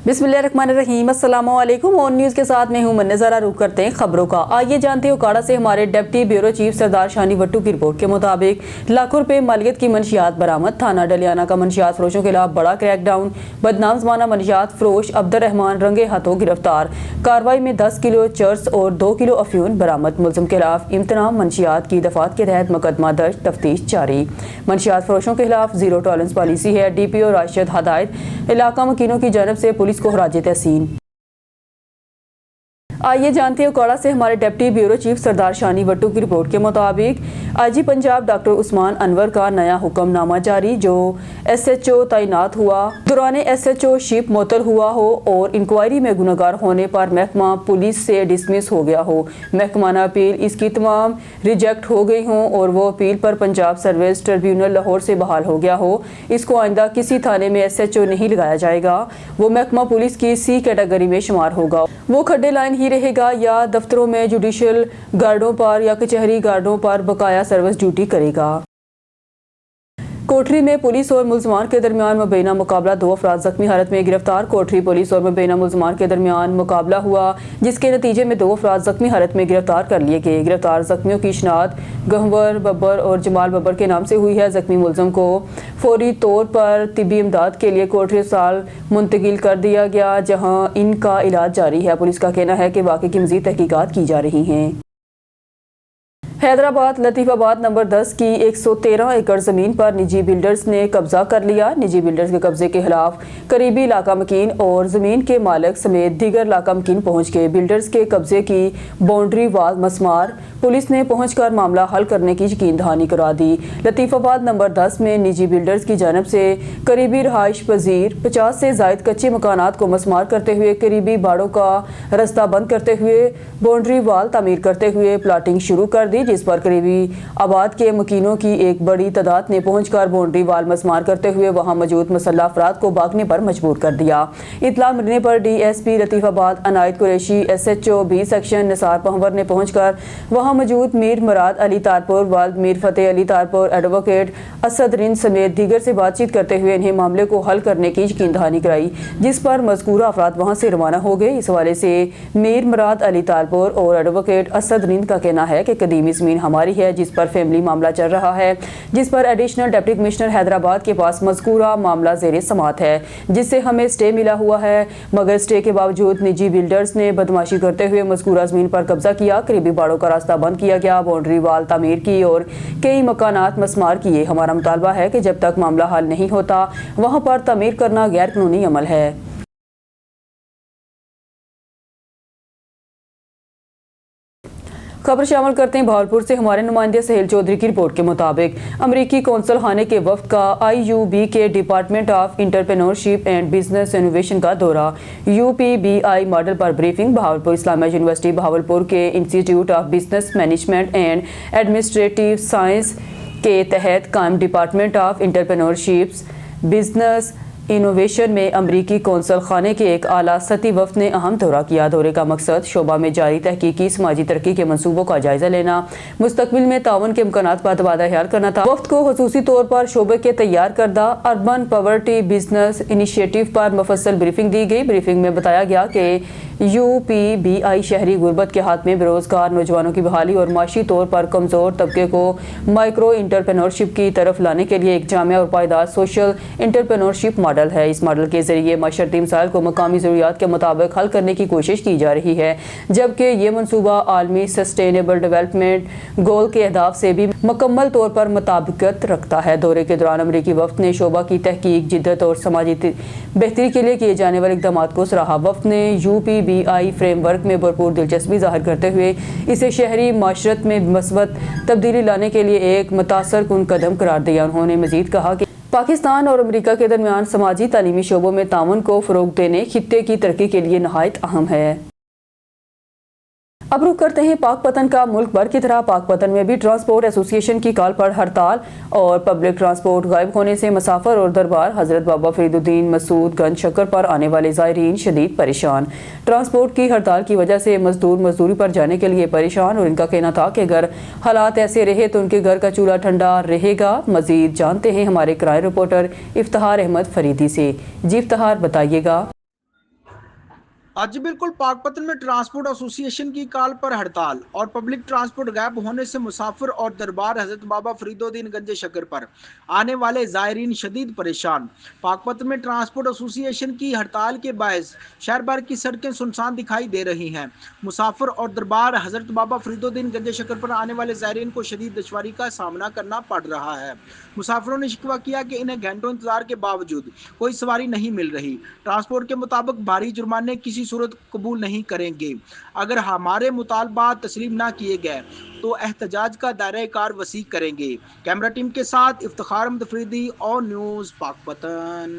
बिस्मिल्लाहिर्रहमानिर्रहीम। अस्सलामु अलैकुम। ऑन न्यूज़ के साथ मैं हूं मन्ने। ज़रा रुख करते हैं खबरों का। आइए जानते हैं ओकाड़ा से हमारे डिप्टी ब्यूरो चीफ सरदार शानी वट्टू की रिपोर्ट के मुताबिक लाखों रुपए मालियत की मंशियात बरामद। थाना डलियाना का मंशियात फरोशों के खिलाफ बड़ा क्रैकडाउन। बदनाम ज़माना मंशियात फरोश अब्दुर्रहमान रंगे हाथों गिरफ्तार। कार्रवाई में 10 किलो चर्स और 2 किलो अफ्यून बरामद। मुलज़िम के खिलाफ इम्तनाम मंशियात की दफात के तहत मुकदमा दर्ज, तफ्तीश जारी। मंशियात फरोशों के खिलाफ जीरो टॉलरेंस पॉलिसी है। DPO राशिद हदायत इलाका मकीनों की जानब से पुलिस को खराज तहसीन। आइए जानते हैं ओकाड़ा से हमारे डिप्टी ब्यूरो चीफ सरदार शानी वट्टू की रिपोर्ट के मुताबिक IG पंजाब डॉक्टर उस्मान अनवर का नया हुक्मनामा जारी। जो SHO तैनात हुआ दौरान SHO शिप मुअत्तल हुआ हो और इंक्वायरी में गुनहगार होने पर महकमा पुलिस से डिसमिस हो गया हो, महकमाना अपील इसकी तमाम रिजेक्ट हो गई हों और वो अपील पर पंजाब सर्विस ट्रिब्यूनल लाहौर से बहाल हो गया हो, इसको आइंदा किसी थाने में SHO नहीं लगाया जाएगा। वो महकमा पुलिस की C कैटेगरी में शुमार होगा। वो खड्डे लाइन ही रहेगा या दफ्तरों में जुडिशल गार्डों पर या कचहरी गार्डों पर बकाया सर्विस ड्यूटी करेगा। कोठरी में पुलिस और मुलजमान के दरमियान मुबैना मुकाबला, 2 अफराद जख्मी हालत में गिरफ्तार। कोठरी पुलिस और मुबैना मुलजमान के दरमियान मुकाबला हुआ जिसके नतीजे में 2 अफराद जख्मी हालत में गिरफ्तार कर लिए गए। गिरफ्तार जख्मियों की शनाख्त गहवर बब्बर और जमाल बब्बर के नाम से हुई है। जख्मी मुलजम को फौरी तौर पर तिब्बी इमदाद के लिए कोठरी अस्पताल मुंतकिल कर दिया गया जहाँ इनका इलाज जारी है। पुलिस का कहना है कि वाक़े की मज़ीद तहकीकात की जा रही हैं। हैदराबाद लतीफ़ाबाद नंबर 10 की 113 एकड़ ज़मीन पर निजी बिल्डर्स ने कब्जा कर लिया। निजी बिल्डर्स के कब्जे के खिलाफ करीबी इलाका मकीन और ज़मीन के मालिक समेत दीगर इलाका मकीन पहुँच गए। बिल्डर्स के कब्जे की बाउंड्री वाल मसमार पुलिस ने पहुंचकर मामला हल करने की यकीन दहानी करा दी। लतीफ़ाबाद नंबर 10 में निजी बिल्डर्स की जानब से करीबी रहाइश पजीर 50 से ज़ायद कच्चे मकानात को मसमार करते हुए करीबी बाड़ों का रास्ता बंद करते हुए बाउंड्री वाल तामीर करते हुए प्लाटिंग शुरू कर दी, जिस पर करीबी आबाद के मकीनों की एक बड़ी तादाद ने पहुंचकर बाउंड्री वाल मसमार करते हुए वहां मौजूद मुसल्लह अफराद को भागने पर मजबूर कर दिया। इतला मिलने पर DSP Latifabad Inayat Qureshi, SHO B section Nisar Panwar ने पहुंचकर वहां मौजूद मीर मुराद अली तारपुर, वाल्द मीर फतेह अली तारपुर, एडवोकेट असद रिंद समेत दीगर से बातचीत करते हुए इन्हें मामले को हल करने की यकीन दहानी कराई, जिस पर मज़कूरा अफराद वहां से रवाना हो गए। इस हवाले से मीर मुराद अली तारपुर और एडवोकेट असद रिंद का कहना है कि कदीमी ज़मीन हमारी है जिस पर फैमिली मामला चल रहा है, जिस पर एडिशनल डिप्टी कमिश्नर हैदराबाद के पास मज़कूरा मामला ज़ेरे समात है, जिससे हमें स्टे मिला हुआ है। मगर स्टे के बावजूद निजी बिल्डर्स ने बदमाशी करते हुए मज़कूरा ज़मीन पर कब्जा किया, करीबी बाड़ों का रास्ता बंद किया गया, बाउंड्री वाल तामीर की और कई मकानात मसमार किए। हमारा मुतालबा है कि जब तक मामला हल नहीं होता वहाँ पर तामीर करना गैर कानूनी अमल है। खबर शामिल करते हैं भावलपुर से हमारे नुमाइंदे सहेल चौधरी की रिपोर्ट के मुताबिक अमरीकी कौंसल खाने के वफ्द का IUB के department of entrepreneurship and business innovation का दौरा। UPBI मॉडल पर ब्रीफिंग। भावलपुर इस्लामिया यूनिवर्सिटी भावलपुर के institute of business management and administrative science के तहत कायम department of entrepreneurship business innovation में अमरीकी कौंसल खाने के एक आला सतही वफ्द ने अहम दौरा किया। दौरे का मकसद शोबा में जारी तहकीकी समाजी तरक्की के मनसूबों का जायजा लेना, मुस्तकबिल में ताउन के इम्कानात पर तबादला ख्याल करना था। वफ्द को खुसूसी तौर पर शोबे के तैयार करदा अर्बन पॉवर्टी बिजनेस इनिशिएटिव पर मुफस्सल ब्रीफिंग दी गई। ब्रीफिंग में बताया गया कि UPBI शहरी गुर्बत के हाथ में बेरोजगार नौजवानों की बहाली और माशी तौर पर कमजोर तबके को माइक्रो इंटरप्रेन्योरशिप की तरफ लाने के लिए एक जामिया और पायदार सोशल इंटरप्रेन्योरशिप मॉडल है। इस मॉडल के जरिए माशरती मसाइल को मकामी ज़रूरियात के मुताबिक हल करने की कोशिश की जा रही है, जबकि ये मनसूबा आलमी सस्टेनेबल डेवलपमेंट गोल के अहदाफ से भी मुकम्मल तौर पर मुताबिकत रखता है। दौरे के दौरान अमरीकी वफ्द ने शोबा की तहकीक, जिद्दत और समाजी बेहतरी के लिए किए जाने वाले इक़दाम को सराहा। वफ्द ने UPBI फ्रेमवर्क में भरपूर दिलचस्पी जाहिर करते हुए इसे शहरी माशरत में मस्बत तब्दीली लाने के लिए एक मुतासर कुन कदम करार दिया। उन्होंने मजीद कहा कि पाकिस्तान और अमेरिका के दरमियान समाजी तालीमी शोबों में ताउन को फ़रोग़ देने खित्ते की तरक्की के लिए नहायत अहम है। अब रुख करते हैं पाकपतन का। मुल्क भर की तरह पाकपतन में भी ट्रांसपोर्ट एसोसिएशन की कॉल पर हड़ताल और पब्लिक ट्रांसपोर्ट गायब होने से मुसाफिर और दरबार हजरत बाबा फरीदुद्दीन मसूद गंज शक्कर पर आने वाले ज़ायरीन शदीद परेशान। ट्रांसपोर्ट की हड़ताल की वजह से मजदूर मजदूरी पर जाने के लिए परेशान और इनका कहना था कि अगर हालात ऐसे रहे तो उनके घर का चूल्हा ठंडा रहेगा। मजीद जानते हैं हमारे क्राइम रिपोर्टर इफ्तिखार अहमद फरीदी से। जी इफ्तिखार, बताइएगा। आज बिल्कुल पाकपतन में ट्रांसपोर्ट एसोसिएशन की कॉल पर हड़ताल और पब्लिक ट्रांसपोर्ट गायब होने से मुसाफिर और दरबार हजरत बाबा फरीदुद्दीन गंज शक्कर पर आने वाले ज़ायरीन शदीद परेशान। पाकपतन में ट्रांसपोर्ट एसोसिएशन की हड़ताल के बायस शहर भर की सड़कें सुनसान दिखाई दे रही हैं। मुसाफिर और दरबार हजरत बाबा फरीदुद्दीन गंज शक्कर पर आने वाले ज़ायरीन को शदीद दुश्वारी का सामना करना पड़ रहा है। मुसाफिरों ने शिकवा किया कि इन्हें घंटों इंतजार के बावजूद कोई सवारी नहीं मिल रही। ट्रांसपोर्ट के मुताबिक भारी जुर्माने किसी सूरत कबूल नहीं करेंगे। अगर हमारे मुतालबात तस्लीम ना किए गए तो एहतजाज का दायरा कार वसी करेंगे। कैमरा टीम के साथ इफ्तिखार अहमद फरीदी और न्यूज़ पाकपतन।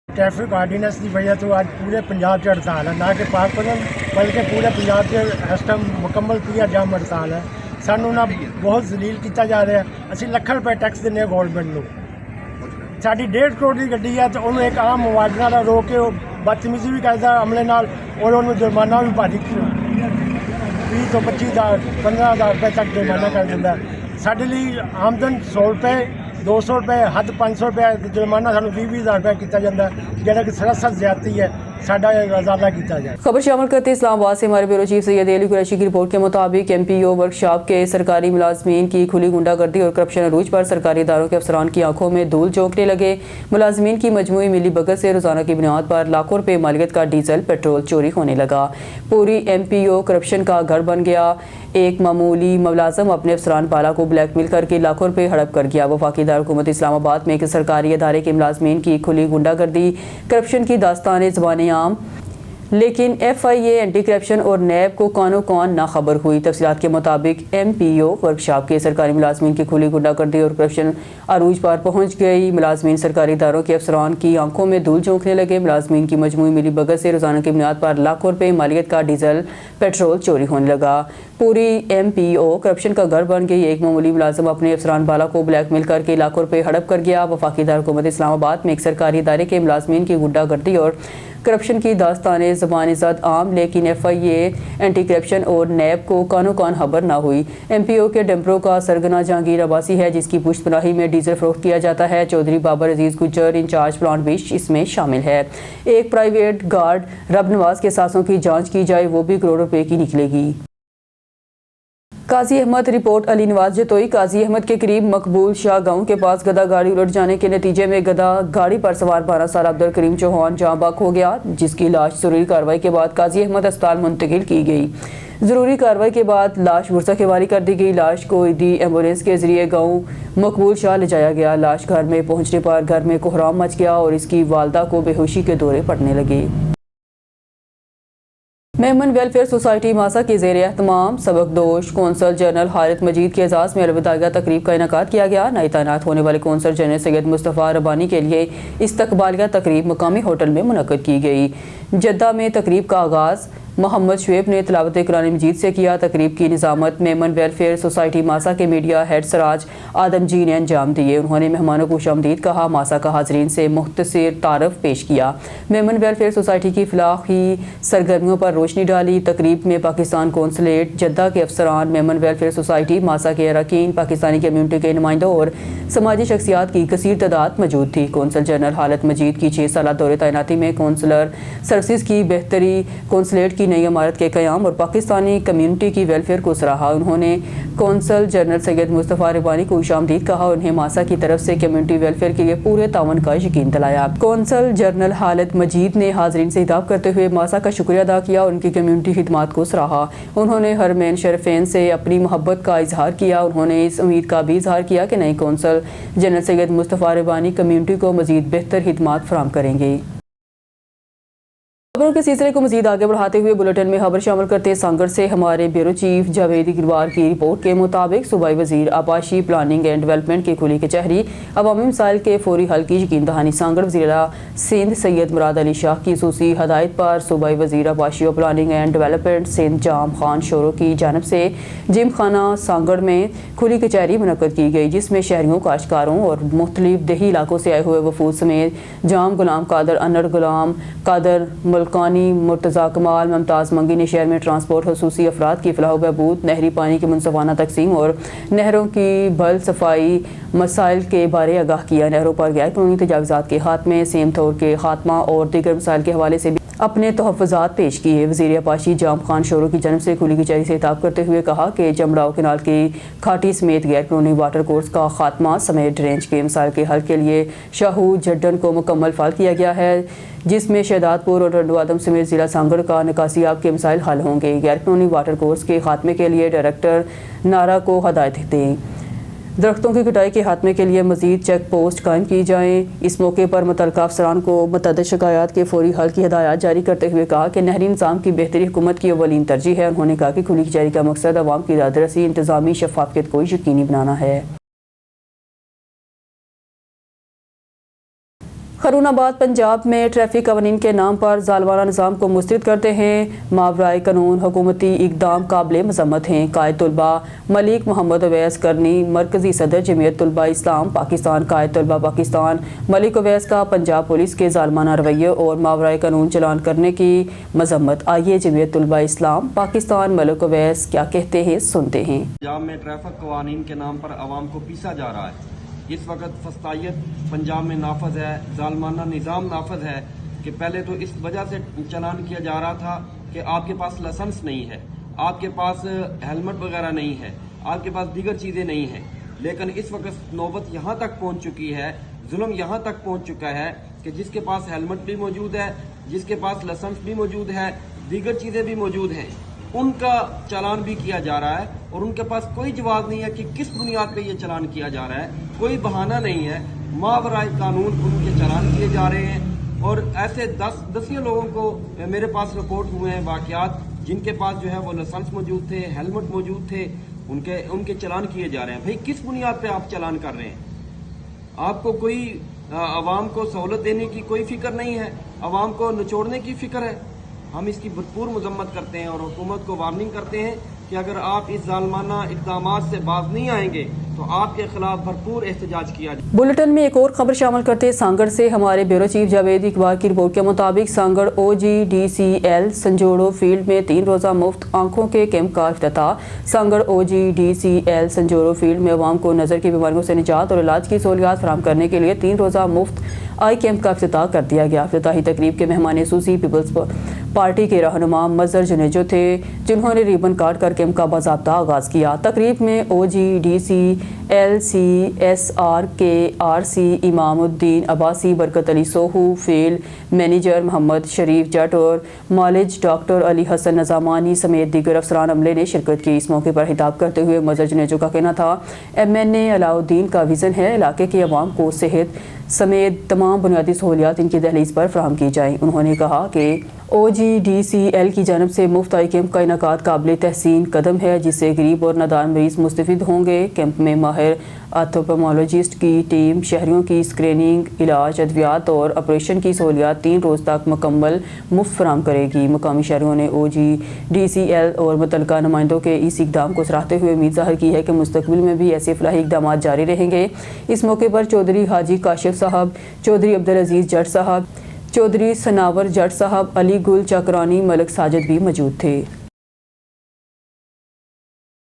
ट्रैफिक आर्डीनेंस की वजह तो आज पूरे पंजाब च हड़ताल है, ना कि पाकपतन बल्कि पूरे पंजाब च इस टाइम मुकम्मल पूरा जाम हड़ताल है। सानू ना बहुत जलील किया जा रहा है। असीं ਲੱਖਾਂ रुपए टैक्स दिंदे गौरमेंट ਨੂੰ। साडी 1.5 करोड़ की गड्डी है तो उन्होंने एक आम मुआवजा का रोक के बदतमीजी भी करता अमले नाल और उन्होंने जुर्माना भी भारी 20 ਤੋਂ 25,000 15,000 रुपए तक जुर्माना कर दिंदा। साडे लिए आमदन 100 रुपए 200 रुपए हद 500 रुपए जुर्माना सानू 20,000 रुपए किया जाता जिहड़ा कि सरासर ज्यादती है। साडा रजाला किया जाए। खबर शामिल करते इस्लामाबाद से हमारे ब्यूरो चीफ सैयद अली कुरैशी की रिपोर्ट के मुताबिक MPO वर्कशॉप के सरकारी मुलाजमीन की खुली गुंडागर्दी और करप्शन अरूज पर सरकारी इदारों के अफसरान की आंखों में धूल झोंकने लगे। मुलाजमीन की मजमूई मिली भगत से रोजाना की बुनियाद पर लाखों रुपए मालियत का डीजल पेट्रोल चोरी होने लगा। पूरी MPO करप्शन का घर बन गया। एक मामूली मुलाजम अपने अफसरान पाला को ब्लैकमेल करके लाखों रुपए हड़प कर गया। वफाकी दारकूमत इस्लामाबाद में एक सरकारी इदारे के मुलाजमीन की खुली गुंडागर्दी करप्शन की दास्तान ज़बान आम, लेकिन FIA एंटी करप्शन और NAB को कानो कौन ना खबर हुई। तफसीलात के मुताबिक MPO वर्कशॉप के सरकारी मुलाजमीन की खुली गुंडागर्दी और करप्शन अरूज पर पहुंच गई। मुलाजमीन सरकारी इदारों के अफसरान की आंखों में धूल झोंकने लगे। मुलाजमीन की मजमूई मिली भगत से रोजाना की बुनियाद पर लाखों रुपए मालियत का डीजल पेट्रोल चोरी होने लगा। पूरी MPO करप्शन का घर बन गई। एक मामूली मुलाजम अपने अफसरान बाला को ब्लैकमेल करके लाखों रुपए हड़प कर गया। वफाकी दारकूमत इस्लामाबाद में एक सरकारी इदारे के मुलाजमीन की गुंडागर्दी और करप्शन की दास्तानें ज़बान ज़द आम, लेकिन FIA एंटी करप्शन और NAB को कानो कान खबर ना हुई। MPO के डंपरों का सरगना जहांगीर अब्बासी है, जिसकी पुश्तपनाही में डीजल फरोख्त किया जाता है। चौधरी बाबर अजीज गुज्जर इंचार्ज प्लांट भी इसमें शामिल है। एक प्राइवेट गार्ड रब नवाज के सांसों की जांच की जाए, वो भी करोड़ों रुपए की निकलेगी। काजी अहमद रिपोर्ट अली नवाज जतोई। काजी अहमद के करीब मकबूल शाह गांव के पास गधा गाड़ी उलट जाने के नतीजे में गधा गाड़ी पर सवार 12 साल अब्दुल करीम चौहान जाँ बहक हो गया, जिसकी लाश जरूरी कार्रवाई के बाद काजी अहमद अस्पताल मुंतकिल की गई। जरूरी कार्रवाई के बाद लाश बुरसा के वारी कर दी गई। लाश को ईदी एम्बुलेंस के जरिए गांव मकबूल शाह ले जाया गया। लाश घर में पहुंचने पर घर में कोहराम मच गया और इसकी वालदा को बेहोशी के दौरे पड़ने लगे। मेमन वेलफेयर सोसाइटी मासा के ज़ेर एहतमाम सबकदोश कौंसल जनरल हारित मजीद के एजाज़ में अलविदाइया तकरीब का इनेकाद किया गया। नई तैनात होने वाले कौंसल जनरल सैयद मुस्तफ़ा रबानी के लिए इस्तकबालिया तकरीब मकामी होटल में मुनक्कद की गई। जद्दा में तकरीब का आगाज़ मोहम्मद शुएब ने तिलावत कुरान मजीद से किया। तकरीब की निज़ामत मेमन वेलफेयर सोसाइटी मासा के मीडिया हेड सराज आदम जी ने अंजाम दिए। उन्होंने मेहमानों को खुशामदीद कहा, मासा का हाजरीन से मुख्तसर तारफ़ पेश किया। मेमन वेलफेयर सोसाइटी की फलाही सरगर्मियों पर रोशनी डाली। तकरीब में पाकिस्तान कौंसलेट जद्दा के अफसरान, मेमन वेलफेयर सोसाइटी मासा के अरकान, पाकिस्तानी कम्यूनिटी के नुमाइंदों और समाजी शख्सियात की कसीर तादाद मौजूद थी। कौंसल जनरल हारित मजीद की 6 साल दौरे तैनाती में कौंसलर सर्विस की बेहतरी, कौंसलेट की नई इमारत के क़याम और पाकिस्तानी कम्यूनिटी की वेलफेयर को सराहा। उन्होंने कौंसल जनरल सैयद मुस्तफ़ा रबानी को खुशामदीद कहा। उन्हें मासा की तरफ से कम्यूनिटी वेलफेयर के लिए पूरे तावन का यकीन दिलाया। कौंसल जनरल हारित मजीद ने हाजरीन से खिताब करते हुए मासा का शुक्रिया अदा किया, उनकी कम्यूनिटी खिदमात को सराहा। उन्होंने हरमैन शरफैन से अपनी मोहब्बत का इजहार किया। उन्होंने इस उम्मीद का भी इजहार किया कि नई कौंसल जनरल सैयद मुस्तफ़ा रबानी कम्यूनिटी को मजीद बेहतर खिदमात फराहम करेंगे। खबरों के सिलसिले को मजीद आगे बढ़ाते हुए बुलेटिन में खबर शामिल करते हैं सांगड़ से हमारे ब्यूरो चीफ जावेद इकबाल की रिपोर्ट के मुताबिक सूबाई वजीर आबाशी प्लानिंग एंड डेवलपमेंट की खुली कचहरी अवामी मसाइल के फौरी हल की यकीन दहानी। सांगड़ वज़ीर सिंध सैयद मुराद अली शाह की खसूसी हदायत पर सूबाई वजीर आबाशी और planning and development Sindh Jam Khan Shoro की जानब से जिम खाना सांगड़ में खुली कचहरी मुनक्कद की गई, जिसमें शहरियों, काश्तकारों और मुख्तलिफ देही इलाकों से आए हुए वफूद समेत जाम गुलाम कादर, अनर गुलाम कादर, मुल्कानी, मुर्तज़ा कमाल, मुमताज़ मंगी ने शहर में ट्रांसपोर्ट खसूसी अफराद की फलाह बहबूद, नहरी पानी की मुनसफाना तकसीम और नहरों की बल सफाई मसाइल के बारे आगाह किया। नहरों पर गैर कानूनी तजावुज़ात के खात्मे, सेम थोर के खात्मा और दीगर मसाइल के हवाले से भी اپنے تحفظات پیش کیے۔ وزیر آباشی جام خان شورو کی جانب سے کھلی کچہری سے خطاب کرتے ہوئے کہا کہ جمڑاؤ کینال کی کھاٹی سمیت غیر قانونی واٹر کورس کا خاتمہ سمیت ڈرینج کے مسائل کے حل کے لیے شاہو جھڈن کو مکمل فعال کیا گیا ہے، جس میں شہداد پور اور رنڈو آدم سمیت ضلع سانگڑ کا نکاسی آب کے مسائل حل ہوں گے۔ غیر قانونی واٹر کورس کے خاتمے کے لیے ڈائریکٹر نارا کو ہدایت دیں۔ درختوں کی کٹائی کے خاتمے کے لیے مزید چیک پوسٹ قائم کی جائیں۔ اس موقع پر متعلقہ افسران کو متعدد شکایات کے فوری حل کی ہدایات جاری کرتے ہوئے کہا کہ نہری نظام کی بہتری حکومت کی اولین ترجیح ہے۔ انہوں نے کہا کہ کھلی کچہری کا مقصد عوام کی داد رسی، انتظامی شفافیت کو یقینی بنانا ہے۔ قرون آباد پنجاب میں ٹریفک قوانین کے نام پر ظالمانہ نظام کو مسترد کرتے ہیں ماورائے قانون حکومتی اقدام قابل مذمت ہیں۔ قائد طلبہ ملک محمد اویس کرنی، مرکزی صدر جمعیت طلبہ اسلام پاکستان قائد طلبہ پاکستان ملک اویس کا پنجاب پولیس کے ظالمانہ رویے اور ماورائے قانون چلان کرنے کی مذمت۔ آئیے جمعیت طلبہ اسلام پاکستان ملک اویس کیا کہتے ہیں سنتے ہیں۔ پنجاب میں ٹریفک قوانین کے نام پر عوام کو پیسا جا رہا ہے۔ اس وقت فسطائیت پنجاب میں نافذ ہے، ظالمانہ نظام نافذ ہے کہ پہلے تو اس وجہ سے چلان کیا جا رہا تھا کہ آپ کے پاس لائسنس نہیں ہے، آپ کے پاس ہیلمٹ وغیرہ نہیں ہے، آپ کے پاس دیگر چیزیں نہیں ہیں، لیکن اس وقت نوبت یہاں تک پہنچ چکی ہے، ظلم یہاں تک پہنچ چکا ہے کہ جس کے پاس ہیلمٹ بھی موجود ہے، جس کے پاس لائسنس بھی موجود ہے، دیگر چیزیں بھی موجود ہیں، ان کا چلان بھی کیا جا رہا ہے اور ان کے پاس کوئی جواز نہیں ہے کہ کس بنیاد پہ یہ چلان کیا جا رہا ہے، کوئی بہانہ نہیں ہے، ماورائے قانون ان کے چلان کیے جا رہے ہیں۔ اور ایسے دسیوں لوگوں کو میرے پاس رپورٹ ہوئے ہیں واقعات جن کے پاس جو ہے وہ لائسنس موجود تھے، ہیلمٹ موجود تھے، ان کے چلان کیے جا رہے ہیں۔ بھئی کس بنیاد پہ آپ چلان کر رہے ہیں؟ آپ کو کوئی عوام کو سہولت دینے کی کوئی فکر نہیں ہے، عوام کو نچوڑنے کی فکر ہے۔ ہم اس کی بھرپور مذمت کرتے ہیں اور حکومت کو وارننگ کرتے ہیں کہ اگر آپ اس ظالمانہ اقدامات سے باز نہیں آئیں گے تو آپ کے خلاف بھرپور احتجاج کیا جائے۔ بلٹن میں ایک اور خبر شامل کرتے سانگڑ سے ہمارے بیورو چیف جاوید اقبال کی رپورٹ کے مطابق سانگڑ OGDCL سنجوڑو فیلڈ میں 3 روزہ مفت آنکھوں کے کیمپ کا افتتاح۔ سانگڑ OGDCL سنجوڑو فیلڈ میں عوام کو نظر کی بیماریوں سے نجات اور علاج کی سہولیات فراہم کرنے کے لیے 3 روزہ مفت آئی کیمپ کا افتتاح کر دیا گیا۔ افتتاحی تقریب کے مہمان خصوصی پیپلز پارٹی کے رہنما مظہر جنیجو تھے، جنہوں نے ریبن کاٹ کر کیمپ کا باضابطہ آغاز کیا۔ تقریب میں OGDCL CSR کے RC امام الدین عباسی، برکت علی سوہو، فیلڈ مینیجر محمد شریف جٹ اور مالج ڈاکٹر علی حسن نظامانی سمیت دیگر افسران عملے نے شرکت کی۔ اس موقع پر خطاب کرتے ہوئے مظہر جنیجو کا کہنا تھا MNA علاء الدین کا وژن ہے علاقے کے عوام کو صحت سمیت تمام بنیادی سہولیات ان کی دہلیز پر فراہم کی جائیں۔ انہوں نے کہا کہ OGDCL کی جانب سے مفت آئی کیمپ کا انعقاد قابل تحسین قدم ہے جس سے غریب اور نادار مریض مستفید ہوں گے۔ کیمپ میں ماہر آرتھوپیڈمولوجسٹ کی ٹیم شہریوں کی اسکریننگ، علاج، ادویات اور آپریشن کی سہولیات 3 روز تک مکمل مفت فراہم کرے گی۔ مقامی شہریوں نے OGDCL اور متعلقہ نمائندوں کے اس اقدام کو سراہتے ہوئے امید ظاہر کی ہے کہ مستقبل میں بھی ایسے فلاحی اقدامات جاری رہیں گے۔ اس موقع پر چودھری حاجی کاشف صاحب، چودھری عبدالعزیز جٹ صاحب، چودھری سناور جٹ صاحب، علی گل چاکرانی، ملک ساجد بھی موجود تھے۔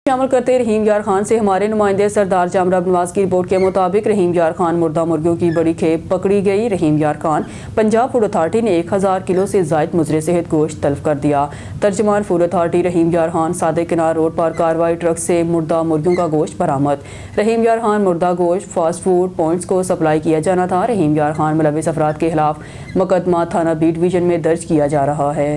شامل کرتے رحیم یار خان سے ہمارے نمائندے سردار جامرہ نواز کی رپورٹ کے مطابق رحیم یار خان مردہ مرغیوں کی بڑی کھیپ پکڑی گئی۔ رحیم یار خان پنجاب فوڈ اتھارٹی نے 1000 کلو سے زائد مضر صحت گوشت تلف کر دیا۔ ترجمان فوڈ اتھارٹی رحیم یار خان صادق کنار روڈ پر کاروائی ٹرک سے مردہ مرغیوں کا گوشت برآمد۔ رحیم یار خان مردہ گوشت فاسٹ فوڈ پوائنٹس کو سپلائی کیا جانا تھا۔ رحیم یار خان ملوث افراد کے خلاف مقدمہ تھانہ بی ڈویژن میں درج کیا جا رہا ہے۔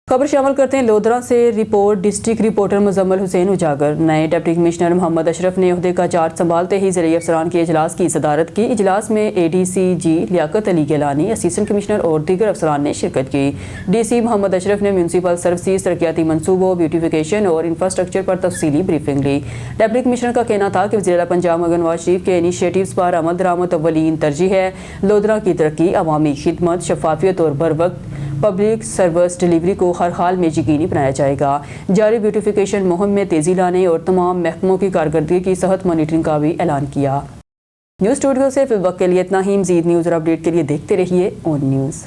خبر شامل کرتے ہیں لودھرا سے رپورٹ ڈسٹرکٹ رپورٹر مزمل حسین اجاگر۔ نئے ڈپٹی کمشنر محمد اشرف نے عہدے کا چارج سنبھالتے ہی ضلعی افسران کے اجلاس کی صدارت کی۔ اجلاس میں ADCG Liaquat Ali Gilani, assistant commissioner اور دیگر افسران نے شرکت کی۔ DC محمد اشرف نے میونسپل سروسز، ترقیاتی منصوبوں، بیوٹیفیکیشن اور انفراسٹرکچر پر تفصیلی بریفنگ لی۔ ڈپٹی کمشنر کا کہنا تھا کہ وزیر اعلیٰ پنجاب محمد نواز شریف کے انیشیٹوز پر عمل درآمد اولین ترجیح ہے۔ لودھرا کی ترقی، عوامی خدمت، شفافیت اور بروقت پبلک سروس ڈیلیوری کو ہر حال میں یقینی بنایا جائے گا۔ جاری بیوٹیفیکیشن مہم میں تیزی لانے اور تمام محکموں کی کارکردگی کی صحت مانیٹرنگ کا بھی اعلان کیا۔ نیوز اسٹوڈیو سے فی الوقت کے لیے اتنا ہی۔ مزید نیوز اور اپڈیٹ کے لیے دیکھتے رہیے اون نیوز۔